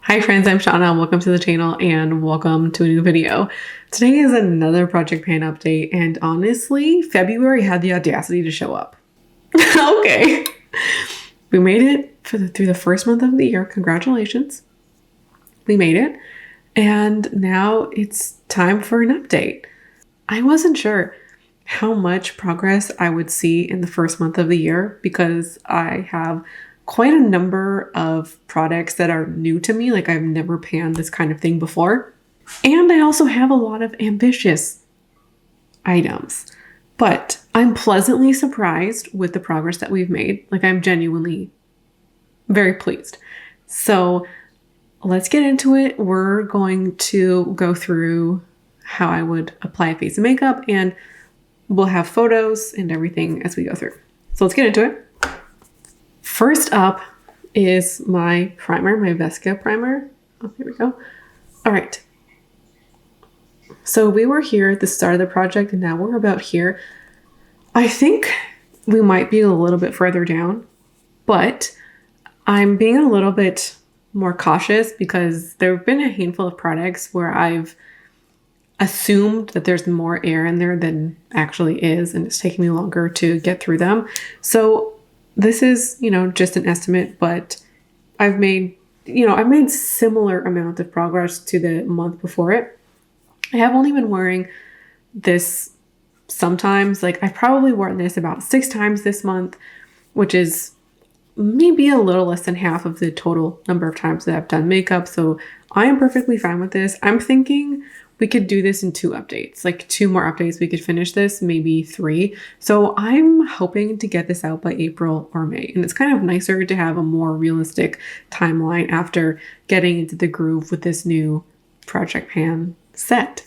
Hi friends, I'm Shauna. Welcome to the channel and welcome to a new video. Today is another Project Pan update, and honestly, February had the audacity to show up. Okay. We made it through the first month of the year. Congratulations. We made it. And now it's time for an update. I wasn't sure how much progress I would see in the first month of the year because I have quite a number of products that are new to me. Like I've never panned this kind of thing before. And I also have a lot of ambitious items. But I'm pleasantly surprised with the progress that we've made. Like I'm genuinely very pleased. So let's get into it. We're going to go through how I would apply a face of makeup, and we'll have photos and everything as we go through. So let's get into it. First up is my primer, my Vesca primer. Oh, here we go. All right. So we were here at the start of the project and now we're about here. I think we might be a little bit further down, but I'm being a little bit more cautious because there have been a handful of products where I've assumed that there's more air in there than actually is, and it's taking me longer to get through them. So this is, just an estimate, but I've made similar amount of progress to the month before it. I have only been wearing this sometimes. Like I've probably worn this about 6 times this month, which is maybe a little less than half of the total number of times that I've done makeup. So I am perfectly fine with this. I'm thinking we could do this in 2 updates, like 2 more updates. We could finish this, maybe 3. So I'm hoping to get this out by April or May. And it's kind of nicer to have a more realistic timeline after getting into the groove with this new Project Pan set.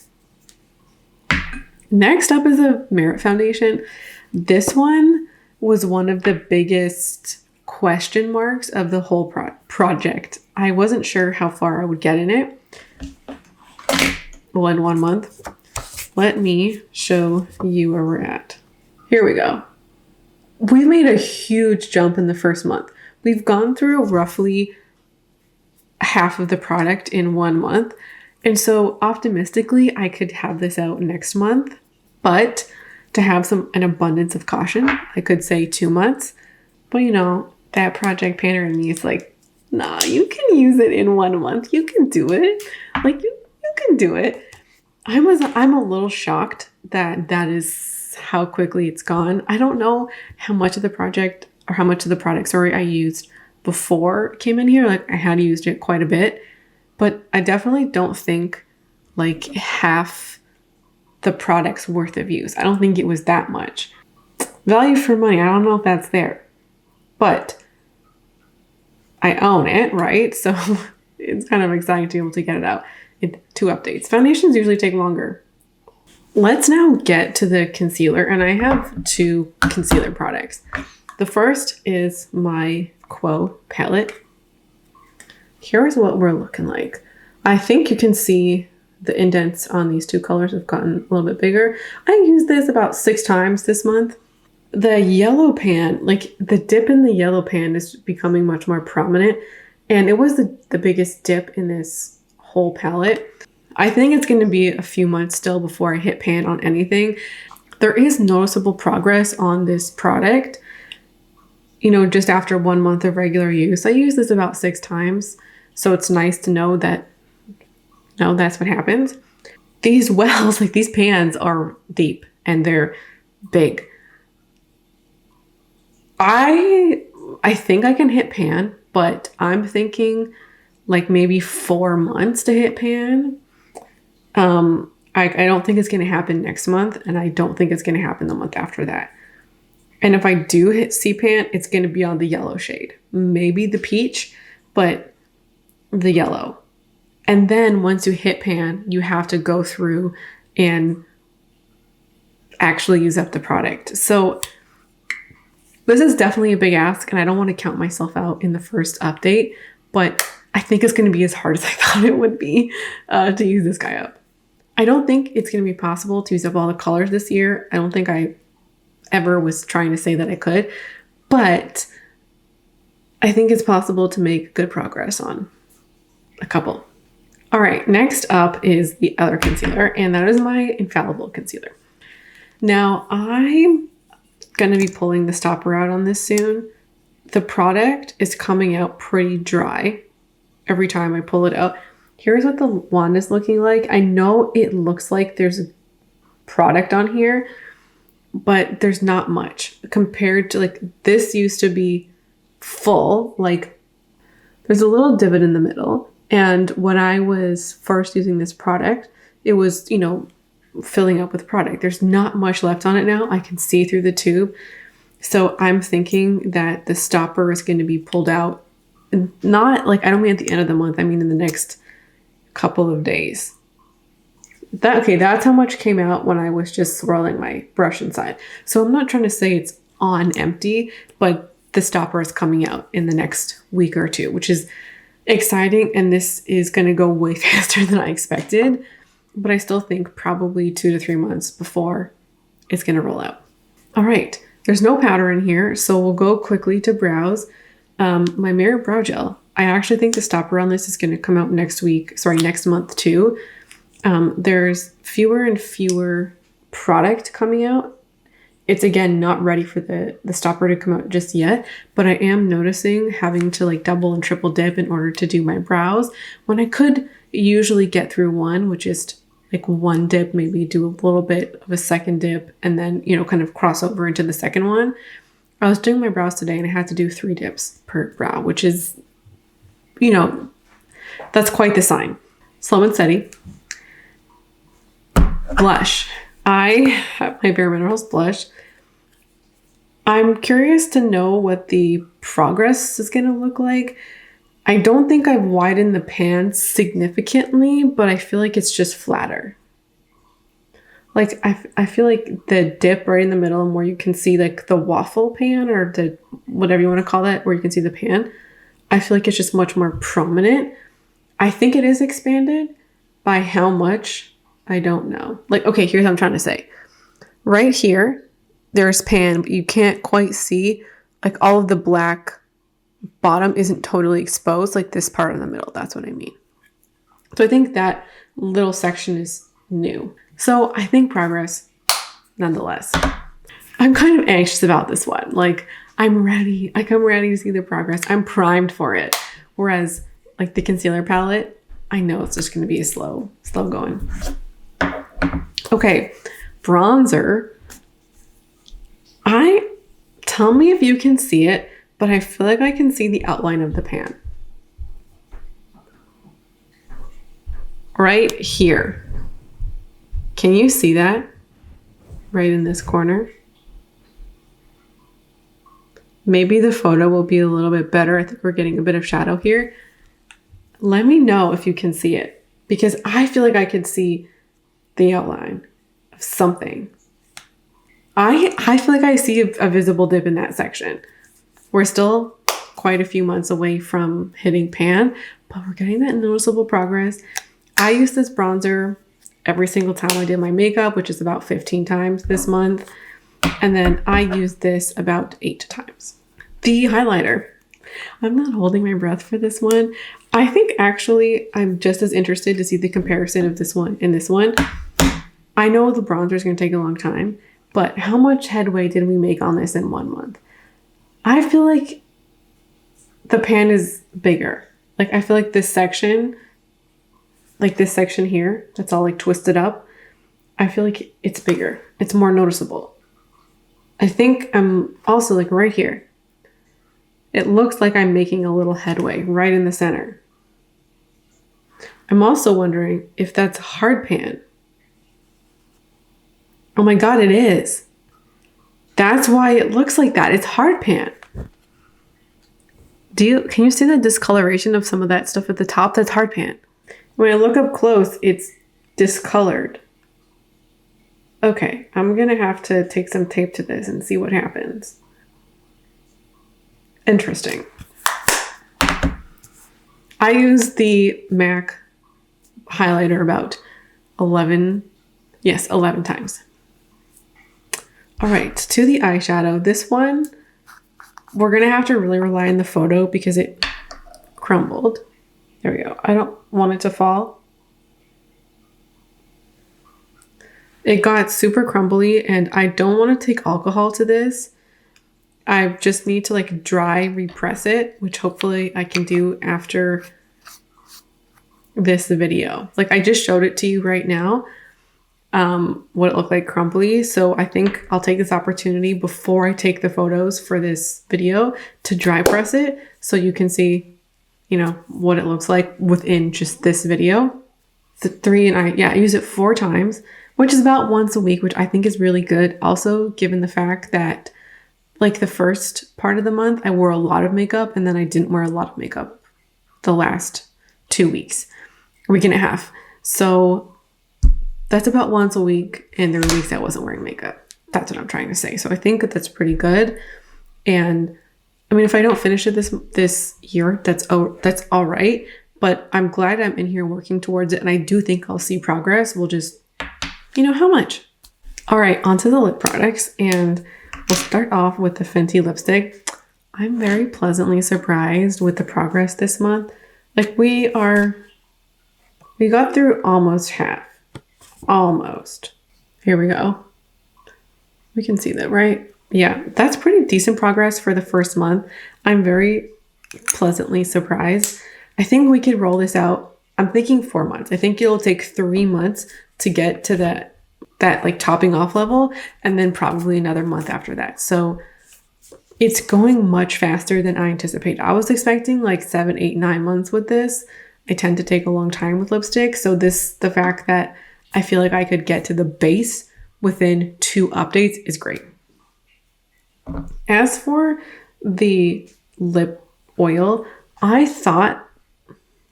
Next up is a Merit foundation. This one was one of the biggest question marks of the whole project. I wasn't sure how far I would get in it. Well, in 1 month. Let me show you where we're at. Here we go. We made a huge jump in the first month. We've gone through roughly half of the product in 1 month. And so optimistically, I could have this out next month. But to have an abundance of caution, I could say 2 months. But that Project Panner in me is like, nah, you can use it in 1 month. You can do it. Like you can do it. I'm a little shocked that is how quickly it's gone. I don't know how much of the project or how much of the product, I used before it came in here. Like I had used it quite a bit, but I definitely don't think like half the product's worth of use. I don't think it was that much. Value for money, I don't know if that's there, but I own it, right? So it's kind of exciting to be able to get it out in 2 updates. Foundations usually take longer. Let's now get to the concealer, and I have 2 concealer products. The first is my Quo palette. Here's what we're looking like. I think you can see the indents on these 2 colors have gotten a little bit bigger. I used this about 6 times this month. The yellow pan, like the dip in the yellow pan is becoming much more prominent, and it was the biggest dip in this whole palette. I think it's going to be a few months still before I hit pan on anything. There is noticeable progress on this product, just after 1 month of regular use. I use this about 6 times, so it's nice to know that that's what happens. These wells, like these pans, are deep and they're big. I think I can hit pan, but I'm thinking like maybe 4 months to hit pan. I don't think it's going to happen next month, and I don't think it's going to happen the month after that. And if I do hit C-pan, it's going to be on the yellow shade. Maybe the peach, but the yellow. And then once you hit pan, you have to go through and actually use up the product. So this is definitely a big ask, and I don't want to count myself out in the first update, but I think it's going to be as hard as I thought it would be to use this guy up. I don't think it's going to be possible to use up all the colors this year. I don't think I ever was trying to say that I could, but I think it's possible to make good progress on a couple. All right, next up is the other concealer, and that is my Infallible concealer. Now, I'm going to be pulling the stopper out on this soon. The product is coming out pretty dry every time I pull it out. Here's what the wand is looking like. I know it looks like there's a product on here, but there's not much compared to, like, this used to be full. Like, there's a little divot in the middle. And when I was first using this product, it was, you know, filling up with product. There's not much left on it now. I can see through the tube. So I'm thinking that the stopper is going to be pulled out. Not like, I don't mean at the end of the month. I mean in the next couple of days. That's how much came out when I was just swirling my brush inside. So I'm not trying to say it's on empty, but the stopper is coming out in the next week or two, which is exciting. And this is going to go way faster than I expected. But I still think probably 2 to 3 months before it's going to roll out. All right. There's no powder in here, so we'll go quickly to brows. My Mirror Brow Gel. I actually think the stopper on this is going to come out next month too. There's fewer and fewer product coming out. It's, again, not ready for the stopper to come out just yet, but I am noticing having to like double and triple dip in order to do my brows when I could usually get through one, which is like one dip, maybe do a little bit of a second dip, and then, you know, kind of cross over into the second one. I was doing my brows today and I had to do 3 dips per brow, which is, you know, that's quite the sign. Slow and steady. Blush. I have my Bare Minerals blush. I'm curious to know what the progress is going to look like. I don't think I've widened the pan significantly, but I feel like it's just flatter. Like, I feel like the dip right in the middle and where you can see like the waffle pan or the whatever you want to call that, where you can see the pan, I feel like it's just much more prominent. I think it is expanded. By how much, I don't know. Like, okay, here's what I'm trying to say. Right here, there's pan, but you can't quite see, like, all of the black bottom isn't totally exposed, like this part in the middle. That's what I mean. So I think that little section is new. So I think progress nonetheless. I'm kind of anxious about this one. Like, I'm ready. Like, I'm ready to see the progress. I'm primed for it. Whereas like the concealer palette, I know it's just going to be a slow going. Okay. Bronzer. Tell me if you can see it, but I feel like I can see the outline of the pan. Right here. Can you see that? Right in this corner. Maybe the photo will be a little bit better. I think we're getting a bit of shadow here. Let me know if you can see it, because I feel like I could see the outline of something. I feel like I see a visible dip in that section. We're still quite a few months away from hitting pan, but we're getting that noticeable progress. I use this bronzer every single time I did my makeup, which is about 15 times this month. And then I use this about 8 times. The highlighter. I'm not holding my breath for this one. I think actually I'm just as interested to see the comparison of this one and this one. I know the bronzer is going to take a long time, but how much headway did we make on this in 1 month? I feel like the pan is bigger. Like, I feel like this section here, that's all like twisted up, I feel like it's bigger. It's more noticeable. I think I'm also like right here. It looks like I'm making a little headway right in the center. I'm also wondering if that's hard pan. Oh my God, it is. That's why it looks like that. It's hard pan. Can you see the discoloration of some of that stuff at the top? That's hard pan. When I look up close, it's discolored. Okay, I'm gonna have to take some tape to this and see what happens. Interesting. I use the MAC highlighter about 11 times. All right, to the eyeshadow. This one, we're gonna have to really rely on the photo because it crumbled. There we go. I don't want it to fall. It got super crumbly and I don't want to take alcohol to this. I just need to like dry repress it, which hopefully I can do after this video. Like I just showed it to you right now, what it looked like crumbly. So I think I'll take this opportunity before I take the photos for this video to dry press it so you can see, you know, what it looks like within just this video. I use it 4 times, which is about once a week, which I think is really good. Also, given the fact that like the first part of the month, I wore a lot of makeup and then I didn't wear a lot of makeup the last 2 weeks, a week and a half. So that's about once a week. And there were weeks I wasn't wearing makeup. That's what I'm trying to say. So I think that that's pretty good. And I mean, if I don't finish it this year, that's all right. But I'm glad I'm in here working towards it. And I do think I'll see progress. We'll just, you know, how much. All right, onto the lip products. And we'll start off with the Fenty lipstick. I'm very pleasantly surprised with the progress this month. Like we got through almost half. Almost. Here we go. We can see that, right? Yeah, that's pretty decent progress for the first month. I'm very pleasantly surprised. I think we could roll this out. I'm thinking 4 months. I think it'll take 3 months to get to that like topping off level, and then probably another month after that. So it's going much faster than I anticipated. I was expecting like 7, 8, 9 months with this. I tend to take a long time with lipstick. So the fact that I feel like I could get to the base within 2 updates is great. As for the lip oil, I thought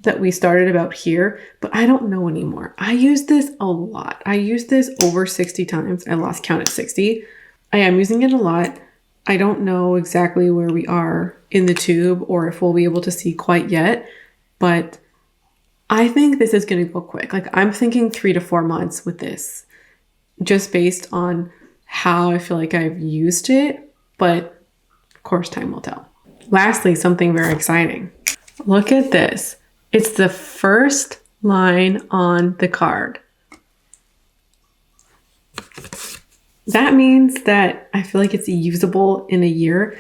that we started about here, but I don't know anymore. I use this a lot. I use this over 60 times. I lost count at 60. I am using it a lot. I don't know exactly where we are in the tube or if we'll be able to see quite yet, but I think this is going to go quick. Like I'm thinking 3 to 4 months with this, just based on how I feel like I've used it, but of course time will tell. Lastly, something very exciting. Look at this. It's the first line on the card. That means that I feel like it's usable in a year.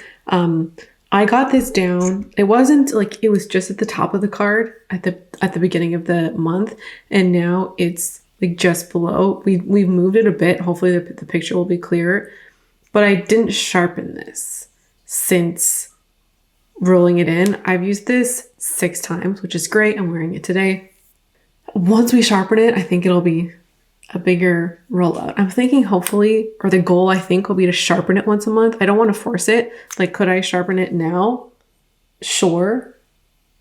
I got this down. It wasn't like, it was just at the top of the card at the beginning of the month. And now it's like just below. We've moved it a bit. Hopefully the picture will be clearer. But I didn't sharpen this since rolling it in. I've used this 6 times, which is great. I'm wearing it today. Once we sharpen it, I think it'll be a bigger rollout. I'm thinking hopefully, or the goal I think will be to sharpen it once a month. I don't want to force it. Like, could I sharpen it now? Sure.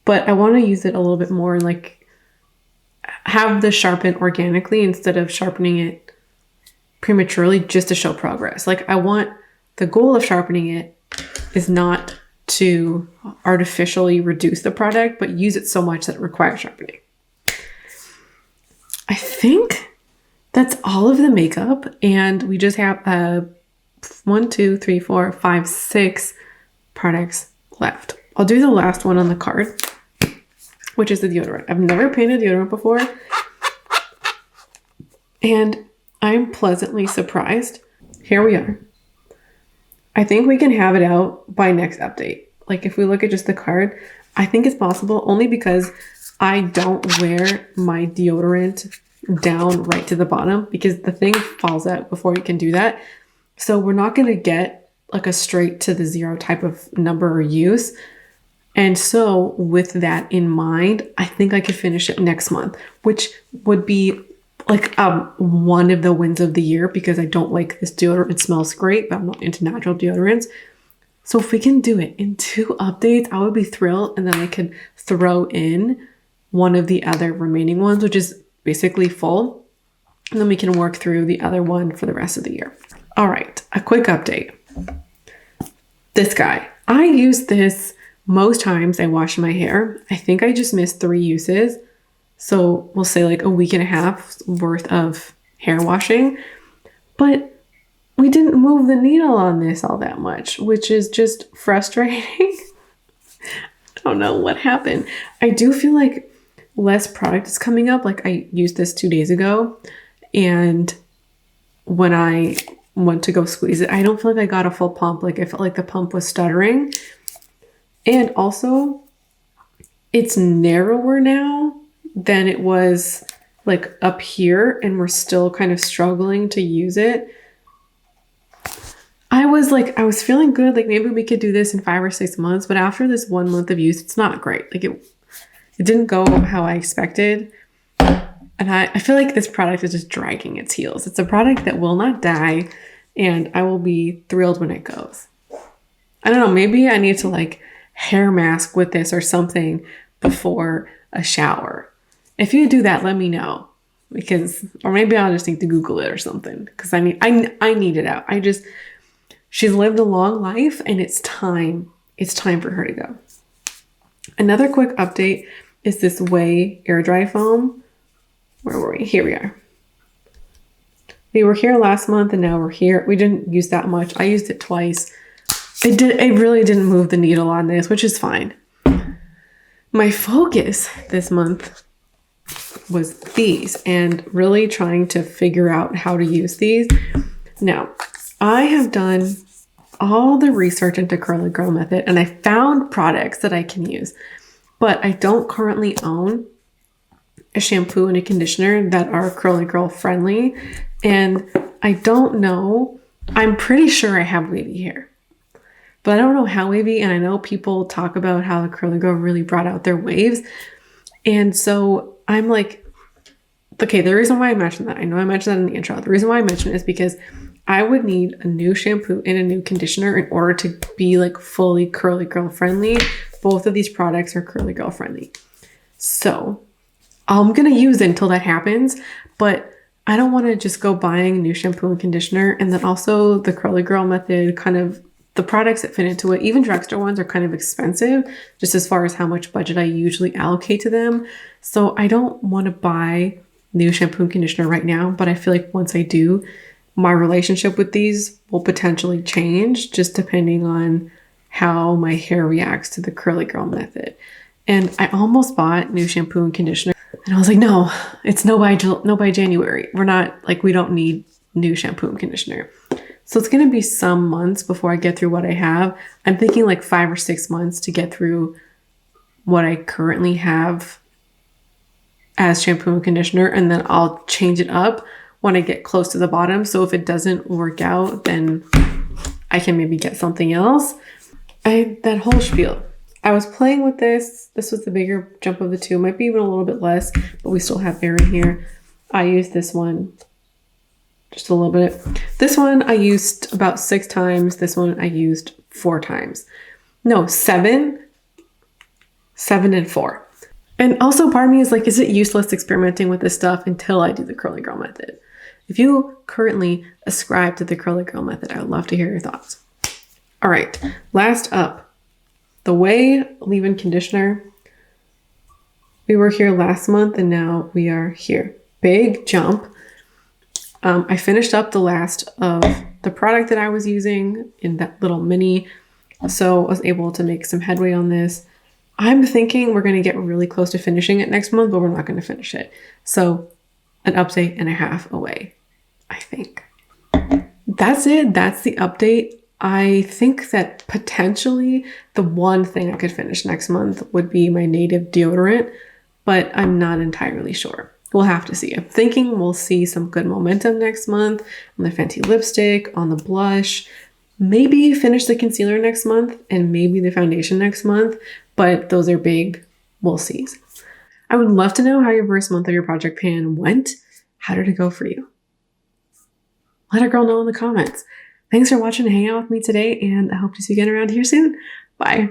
But I want to use it a little bit more and like have the sharpen organically instead of sharpening it prematurely just to show progress. Like the goal of sharpening it is not to artificially reduce the product, but use it so much that it requires sharpening. I think that's all of the makeup, and we just have 1, 2, 3, 4, 5, 6 products left. I'll do the last one on the card, which is the deodorant. I've never painted deodorant before, and I'm pleasantly surprised. Here we are. I think we can have it out by next update. Like if we look at just the card, I think it's possible only because I don't wear my deodorant down right to the bottom because the thing falls out before you can do that. So we're not going to get like a straight to the 0 type of number or use. And so with that in mind, I think I could finish it next month, which would be like one of the wins of the year because I don't like this deodorant. It smells great, but I'm not into natural deodorants. So if we can do it in 2 updates, I would be thrilled. And then I could throw in one of the other remaining ones, which is basically full. And then we can work through the other one for the rest of the year. All right, a quick update. This guy, I use this most times I wash my hair. I think I just missed 3 uses. So we'll say like a week and a half worth of hair washing, but we didn't move the needle on this all that much, which is just frustrating. I don't know what happened. I do feel like less product is coming up. Like I used this 2 days ago, and when I went to go squeeze it, I don't feel like I got a full pump. Like I felt like the pump was stuttering. And also, it's narrower now than it was like up here, and we're still kind of struggling to use it. I was feeling good, like maybe we could do this in 5 or 6 months, but after this 1 month of use, it's not great. Like it didn't go how I expected. And I feel like this product is just dragging its heels. It's a product that will not die, and I will be thrilled when it goes. I don't know, maybe I need to like hair mask with this or something before a shower. If you do that, let me know, or maybe I'll just need to Google it or something, because I need it out. She's lived a long life, and it's time for her to go. Another quick update is this Way air dry foam. Where were we? Here we are. We were here last month, and now we're here. We didn't use that much. I used it twice. It really didn't move the needle on this, which is fine. My focus this month was these, and really trying to figure out how to use these. Now, I have done all the research into Curly Girl Method, and I found products that I can use, but I don't currently own a shampoo and a conditioner that are Curly Girl friendly, and I don't know. I'm pretty sure I have wavy hair, but I don't know how wavy, and I know people talk about how the Curly Girl really brought out their waves, and so I'm like, okay, the reason why I mentioned that, I know I mentioned that in the intro, the reason why I mentioned it is because I would need a new shampoo and a new conditioner in order to be like fully Curly Girl friendly. Both of these products are Curly Girl friendly. So I'm going to use it until that happens, but I don't want to just go buying a new shampoo and conditioner. And then also the Curly Girl Method, kind of the products that fit into it, even drugstore ones, are kind of expensive just as far as how much budget I usually allocate to them. So I don't want to buy new shampoo and conditioner right now, but I feel like once I do, my relationship with these will potentially change just depending on how my hair reacts to the Curly Girl Method. And I almost bought new shampoo and conditioner, and I was like, no, it's no by January. We don't need new shampoo and conditioner. So it's going to be some months before I get through what I have. I'm thinking like 5 or 6 months to get through what I currently have as shampoo and conditioner, and then I'll change it up when I get close to the bottom. So if it doesn't work out, then I can maybe get something else. That whole spiel. I was playing with this. This was the bigger jump of the two. Might be even a little bit less, but we still have air in here. I used this one just a little bit. This one I used about 6 times. This one I used 4 times. No, 7 and 4. And also part of me is like, is it useless experimenting with this stuff until I do the Curly Girl Method? If you currently ascribe to the Curly Girl Method, I would love to hear your thoughts. All right, last up, the Way leave-in conditioner. We were here last month, and now we are here. Big jump. I finished up the last of the product that I was using in that little mini, so I was able to make some headway on this. I'm thinking we're going to get really close to finishing it next month, but we're not going to finish it. So an update and a half away, I think. That's it. That's the update. I think that potentially the one thing I could finish next month would be my native deodorant, but I'm not entirely sure. We'll have to see. I'm thinking we'll see some good momentum next month on the Fenty lipstick, on the blush, maybe finish the concealer next month, and maybe the foundation next month, but those are big we'll sees. I would love to know how your first month of your project pan went. How did it go for you? Let a girl know in the comments. Thanks for watching and hanging out with me today, and I hope to see you again around here soon. Bye.